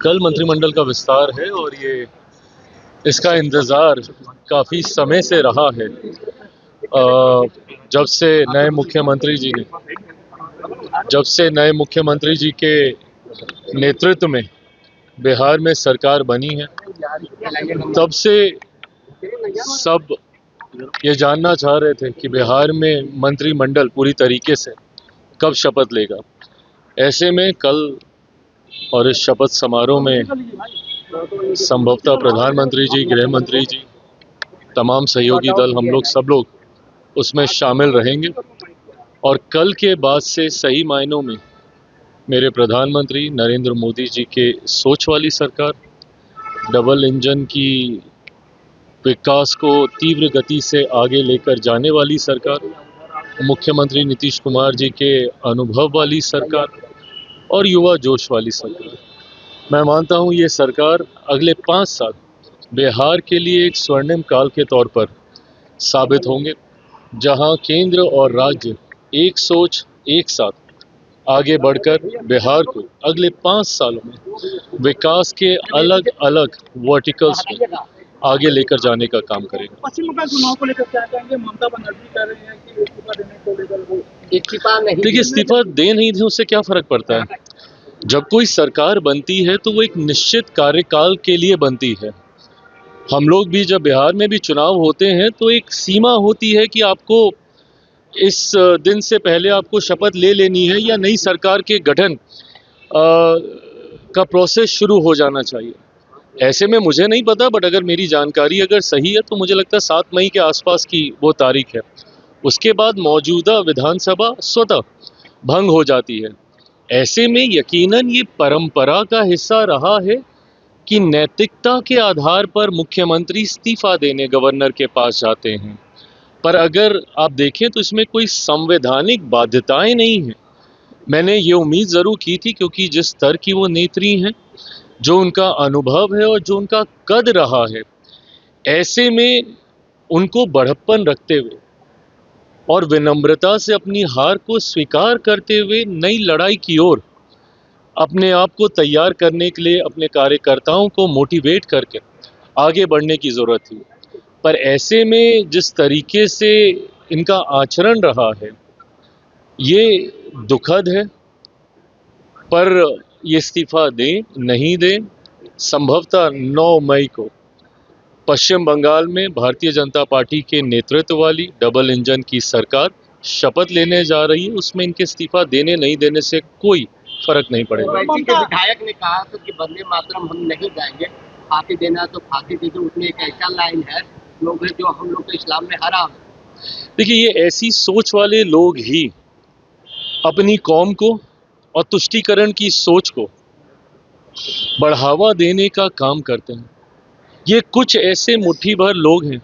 कल मंत्रिमंडल का विस्तार है और ये इसका इंतज़ार काफ़ी समय से रहा है। जब से नए मुख्यमंत्री जी के नेतृत्व में बिहार में सरकार बनी है, तब से सब ये जानना चाह रहे थे कि बिहार में मंत्रिमंडल पूरी तरीके से कब शपथ लेगा। ऐसे में कल और इस शपथ समारोह में संभवतः प्रधानमंत्री जी, गृह मंत्री जी, तमाम सहयोगी दल, हम लोग सब लोग उसमें शामिल रहेंगे। और कल के बाद से सही मायनों में मेरे प्रधानमंत्री नरेंद्र मोदी जी के सोच वाली सरकार, डबल इंजन की विकास को तीव्र गति से आगे लेकर जाने वाली सरकार, मुख्यमंत्री नीतीश कुमार जी के अनुभव वाली सरकार और युवा जोश वाली सरकार, मैं मानता हूं ये सरकार अगले 5 साल बिहार के लिए एक स्वर्णिम काल के तौर पर साबित होंगे, जहां केंद्र और राज्य एक सोच एक साथ आगे बढ़कर बिहार को अगले 5 सालों में विकास के अलग अलग वर्टिकल्स में आगे लेकर जाने का काम करेंगे। पश्चिम बंगाल चुनाव को लेकर क्या कहेंगे? ममता बनर्जी कह रही हैं कि इस्तीफा देने को लेकर वो देखिए, इस्तीफा दे नहीं दे उससे क्या फर्क पड़ता है। जब कोई सरकार बनती है तो वो एक निश्चित कार्यकाल के लिए बनती है। हम लोग भी जब बिहार में भी चुनाव होते हैं तो एक सीमा होती है कि आपको इस दिन से पहले आपको शपथ ले लेनी है या नई सरकार के गठन का प्रोसेस शुरू हो जाना चाहिए। ऐसे में मुझे नहीं पता, बट अगर मेरी जानकारी अगर सही है तो मुझे लगता है 7 मई के आसपास की वो तारीख है। उसके बाद मौजूदा विधानसभा स्वतः भंग हो जाती है। ऐसे में यकीनन ये परंपरा का हिस्सा रहा है कि नैतिकता के आधार पर मुख्यमंत्री इस्तीफा देने गवर्नर के पास जाते हैं। पर अगर आप देखें तो इसमें कोई संवैधानिक बाध्यताएं नहीं हैं। मैंने ये उम्मीद ज़रूर की थी, क्योंकि जिस स्तर की वो नेत्री हैं, जो उनका अनुभव है और जो उनका कद रहा है, ऐसे में उनको बढ़प्पन रखते हुए और विनम्रता से अपनी हार को स्वीकार करते हुए नई लड़ाई की ओर अपने आप को तैयार करने के लिए अपने कार्यकर्ताओं को मोटिवेट करके आगे बढ़ने की ज़रूरत थी। पर ऐसे में जिस तरीके से इनका आचरण रहा है, ये दुखद है। पर ये इस्तीफा दें नहीं दें, संभवतः 9 मई को पश्चिम बंगाल में भारतीय जनता पार्टी के नेतृत्व वाली डबल इंजन की सरकार शपथ लेने जा रही है। उसमें इनके इस्तीफा देने नहीं देने से कोई फर्क नहीं पड़ेगा। ओवैसी के विधायक ने कहा तो कि वंदे मातरम हम नहीं गाएंगे, फांसी देना तो फांसी दे दो। उसमें एक ऐसा लाइन है लोग है जो हम लोग को इस्लाम में हराम है। देखिए, ये ऐसी सोच वाले लोग ही अपनी कौम को और तुष्टीकरण की सोच को बढ़ावा देने का काम करते हैं। ये कुछ ऐसे मुट्ठी भर लोग हैं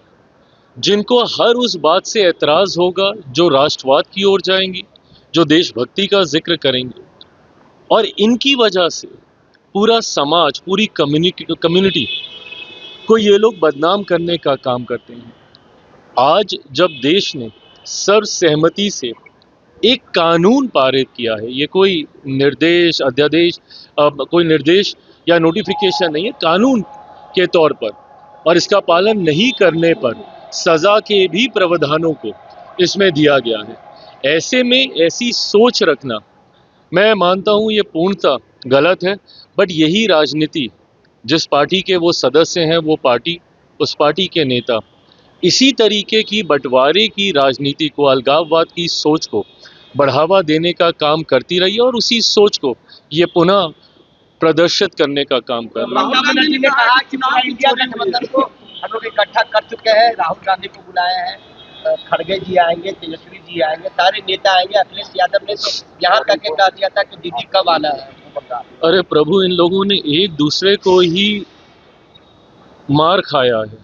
जिनको हर उस बात से एतराज़ होगा जो राष्ट्रवाद की ओर जाएंगी, जो देशभक्ति का जिक्र करेंगे, और इनकी वजह से पूरा समाज, पूरी कम्युनिटी को ये लोग बदनाम करने का काम करते हैं। आज जब देश ने सर्वसहमति से एक कानून पारित किया है, ये कोई निर्देश, अध्यादेश, कोई निर्देश या नोटिफिकेशन नहीं है, कानून के तौर पर, और इसका पालन नहीं करने पर सजा के भी प्रावधानों को इसमें दिया गया है। ऐसे में ऐसी सोच रखना, मैं मानता हूं ये पूर्णतः गलत है। बट यही राजनीति, जिस पार्टी के वो सदस्य हैं, वो पार्टी, उस पार्टी के नेता इसी तरीके की बंटवारे की राजनीति को, अलगाववाद की सोच को बढ़ावा देने का काम करती रही है और उसी सोच को ये पुनः प्रदर्शित करने का काम कर रहा है। ममता बनर्जी ने कहा कि पूरा इंडिया गठबंधन को हम लोग इकट्ठा कर चुके हैं, राहुल गांधी को बुलाया है, खड़गे जी आएंगे, तेजस्वी जी आएंगे, सारे नेता आएंगे। अखिलेश यादव ने तो यहाँ तक कह दिया था कि दीदी कब आना है। अरे प्रभु, इन लोगों ने एक दूसरे को ही मार खाया है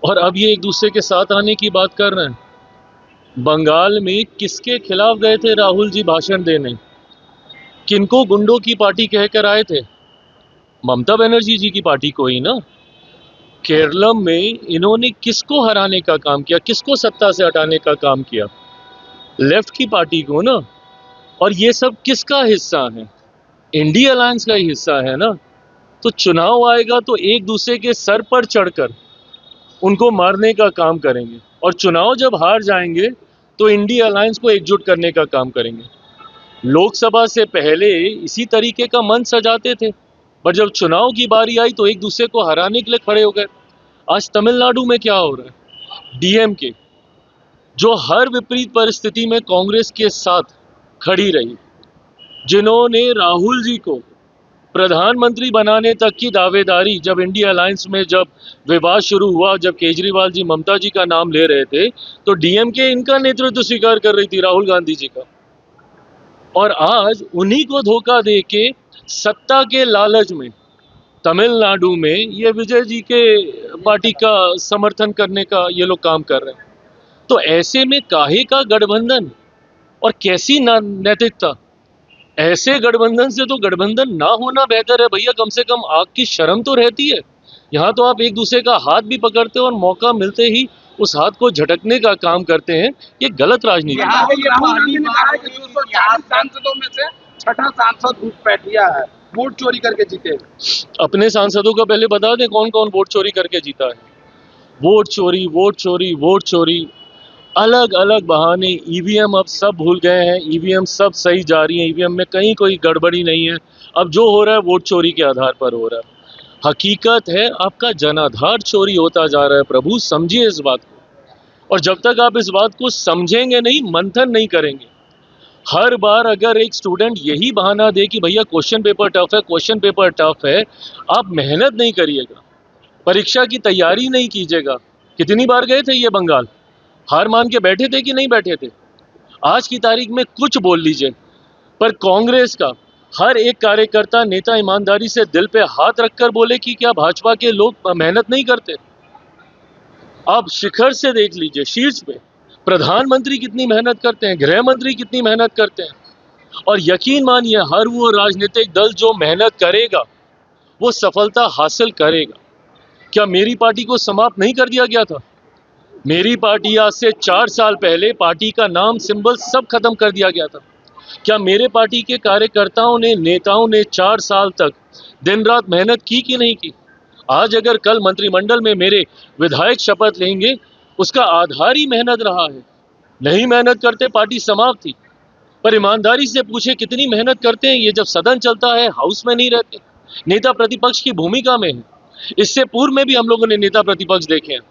और अब ये एक दूसरे के साथ आने की बात कर रहे हैं। बंगाल में किसके खिलाफ गए थे राहुल जी भाषण देने? किनको गुंडों की पार्टी कहकर आए थे? ममता बनर्जी जी की पार्टी को ही ना। केरलम में इन्होंने किसको हराने का काम किया, किसको सत्ता से हटाने का काम किया? लेफ्ट की पार्टी को ना। और ये सब किसका हिस्सा है? इंडिया अलायंस का ही हिस्सा है ना। तो चुनाव आएगा तो एक दूसरे के सर पर चढ़कर उनको मारने का काम करेंगे, और चुनाव जब हार जाएंगे तो इंडिया अलायंस को एकजुट करने का काम करेंगे। लोकसभा से पहले इसी तरीके का मंच सजाते थे, पर जब चुनाव की बारी आई तो एक दूसरे को हराने के लिए खड़े हो गए। आज तमिलनाडु में क्या हो रहा है, डीएमके जो हर विपरीत परिस्थिति में कांग्रेस के साथ खड़ी रही, जिन्होंने राहुल जी को प्रधानमंत्री बनाने तक की दावेदारी, जब इंडिया अलायंस में जब विवाद शुरू हुआ, जब केजरीवाल जी ममता जी का नाम ले रहे थे, तो डीएमके इनका नेतृत्व स्वीकार कर रही थी, राहुल गांधी जी का। और आज उन्हीं को धोखा दे के सत्ता के लालच में तमिलनाडु में ये विजय जी के पार्टी का समर्थन करने का ये लोग काम कर रहे हैं। तो ऐसे में काहे का गठबंधन और कैसी नैतिकता? ऐसे गठबंधन से तो गठबंधन ना होना बेहतर है भैया। कम से कम आग की शर्म तो रहती है। यहाँ तो आप एक दूसरे का हाथ भी पकड़ते हो और मौका मिलते ही उस हाथ को झटकने का काम करते हैं। ये गलत राजनीति है। राहुल गांधी ने कहा है कि 240 सांसदों में से छठा सांसद घुसपैठिया है, वोट चोरी करके जीते। अपने सांसदों का पहले बता दें कौन कौन वोट चोरी करके जीता है। वोट चोरी, वोट चोरी, वोट चोरी, अलग अलग बहाने। ईवीएम अब सब भूल गए हैं, ईवीएम सब सही जा रही है, ईवीएम में कहीं कोई गड़बड़ी नहीं है। अब जो हो रहा है वोट चोरी के आधार पर हो रहा है। हकीकत है आपका जनाधार चोरी होता जा रहा है। प्रभु समझिए इस बात को, और जब तक आप इस बात को समझेंगे नहीं, मंथन नहीं करेंगे, हर बार अगर एक स्टूडेंट यही बहाना दे कि भैया क्वेश्चन पेपर टफ है, क्वेश्चन पेपर टफ है, आप मेहनत नहीं करिएगा, परीक्षा की तैयारी नहीं कीजिएगा। कितनी बार गए थे ये बंगाल, हार मान के बैठे थे कि नहीं बैठे थे? आज की तारीख में कुछ बोल लीजिए, पर कांग्रेस का हर एक कार्यकर्ता नेता ईमानदारी से दिल पे हाथ रखकर बोले कि क्या भाजपा के लोग मेहनत नहीं करते? आप शिखर से देख लीजिए, शीर्ष पे प्रधानमंत्री कितनी मेहनत करते हैं, गृह मंत्री कितनी मेहनत करते हैं, और यकीन मानिए हर वो राजनीतिक दल जो मेहनत करेगा वो सफलता हासिल करेगा। क्या मेरी पार्टी को समाप्त नहीं कर दिया गया था? मेरी पार्टी आज से 4 साल पहले पार्टी का नाम, सिंबल सब खत्म कर दिया गया था। क्या मेरे पार्टी के कार्यकर्ताओं ने, नेताओं ने 4 साल तक दिन रात मेहनत की कि नहीं की? आज अगर कल मंत्रिमंडल में मेरे विधायक शपथ लेंगे, उसका आधार ही मेहनत रहा है। नहीं मेहनत करते पार्टी समाप्त थी। पर ईमानदारी से पूछे कितनी मेहनत करते हैं ये? जब सदन चलता है हाउस में नहीं रहते, नेता प्रतिपक्ष की भूमिका में है। इससे पूर्व में भी हम लोगों ने नेता प्रतिपक्ष देखे हैं।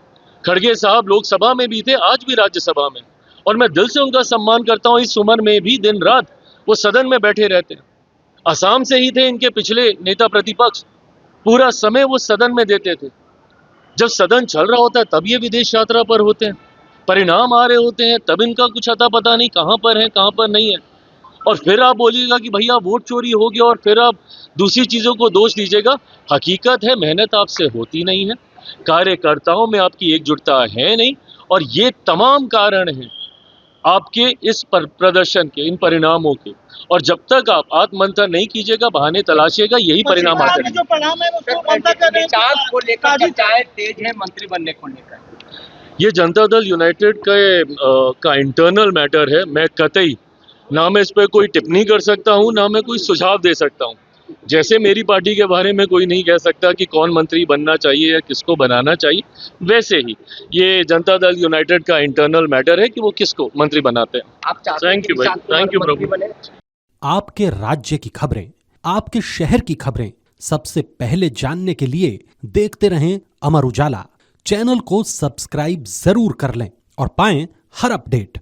खड़गे साहब लोकसभा में भी थे, आज भी राज्यसभा में, और मैं दिल से उनका सम्मान करता हूं। इस उम्र में भी दिन रात वो सदन में बैठे रहते हैं। असम से ही थे इनके पिछले नेता प्रतिपक्ष, पूरा समय वो सदन में देते थे। जब सदन चल रहा होता है तब ये विदेश यात्रा पर होते हैं, परिणाम आ रहे होते हैं तब इनका कुछ अता पता नहीं, कहां पर है कहां पर नहीं है। और फिर आप बोलिएगा कि भैया वोट चोरी हो गया, और फिर आप दूसरी चीजों को दोष दीजिएगा। हकीकत है मेहनत आपसे होती नहीं है, कार्यकर्ताओं में आपकी एकजुटता है नहीं, और ये तमाम कारण हैं आपके इस प्रदर्शन के, इन परिणामों के। और जब तक आप आत्ममंथन नहीं कीजिएगा, बहाने तलाशिएगा, यही परिणाम आते हैं। जो परिणाम है उसको ममता कर रहे हैं को लेकर चर्चाएं तेज है, मंत्री बनने को लेकर। ये जनता दल यूनाइटेड का इंटरनल मैटर है। मैं कतई ना मैं इस पर कोई टिप्पणी कर सकता हूं, ना मैं कोई सुझाव दे सकता हूं। जैसे मेरी पार्टी के बारे में कोई नहीं कह सकता कि कौन मंत्री बनना चाहिए या किसको बनाना चाहिए, वैसे ही ये जनता दल यूनाइटेड का इंटरनल मैटर है कि वो किसको मंत्री बनाते हैं। थैंक यू भाई, थैंक यू प्रभु। आपके राज्य की खबरें, आपके शहर की खबरें सबसे पहले जानने के लिए देखते रहें अमर उजाला। चैनल को सब्सक्राइब जरूर कर लें और पाएं हर अपडेट।